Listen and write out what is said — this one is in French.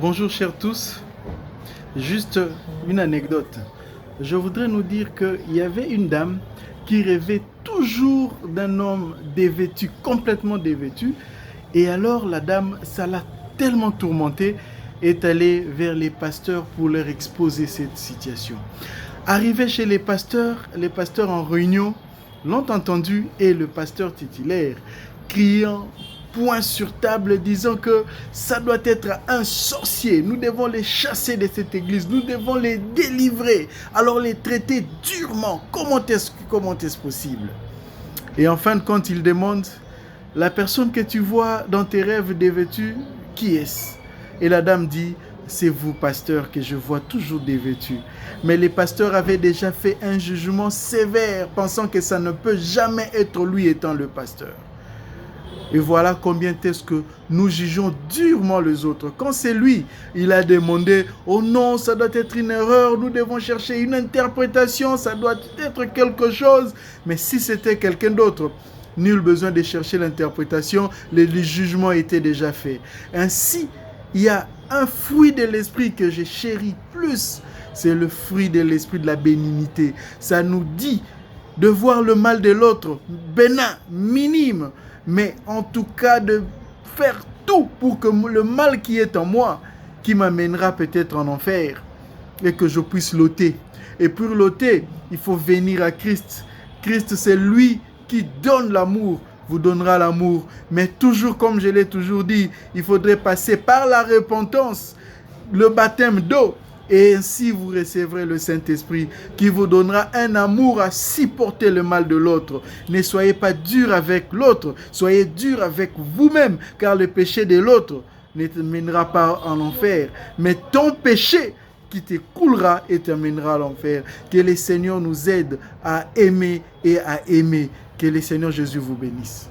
Bonjour chers tous, juste une anecdote. Je voudrais nous dire qu'il y avait une dame qui rêvait toujours d'un homme dévêtu, complètement dévêtu. Et alors la dame, ça l'a tellement tourmentée, est allée vers les pasteurs pour leur exposer cette situation. Arrivée chez les pasteurs en réunion l'ont entendu et le pasteur titulaire criant point sur table disant que ça doit être un sorcier. Nous devons les chasser de cette église. Nous devons les délivrer. Alors les traiter durement. Comment est-ce possible? Et en fin de compte, il demande la personne que tu vois dans tes rêves dévêtus, qui est-ce? Et la dame dit, c'est vous, pasteur, que je vois toujours dévêtu. Mais les pasteurs avaient déjà fait un jugement sévère, pensant que ça ne peut jamais être lui étant le pasteur. Et voilà combien est-ce que nous jugeons durement les autres. Quand c'est lui, il a demandé, oh non, ça doit être une erreur, nous devons chercher une interprétation, ça doit être quelque chose. Mais si c'était quelqu'un d'autre, nul besoin de chercher l'interprétation, le jugement était déjà fait. Ainsi, il y a un fruit de l'esprit que je chéris plus, c'est le fruit de l'esprit de la bénignité. Ça nous dit de voir le mal de l'autre, bénin, minime, mais en tout cas de faire tout pour que le mal qui est en moi, qui m'amènera peut-être en enfer, et que je puisse l'ôter. Et pour l'ôter, il faut venir à Christ. Christ, c'est lui qui donne l'amour, vous donnera l'amour. Mais toujours, comme je l'ai toujours dit, il faudrait passer par la repentance, le baptême d'eau. Et ainsi vous recevrez le Saint-Esprit qui vous donnera un amour à supporter le mal de l'autre. Ne soyez pas dur avec l'autre, soyez dur avec vous-même, car le péché de l'autre ne te mènera pas en enfer. Mais ton péché qui te coulera et te mènera à l'enfer. Que le Seigneur nous aide à aimer et à aimer. Que le Seigneur Jésus vous bénisse.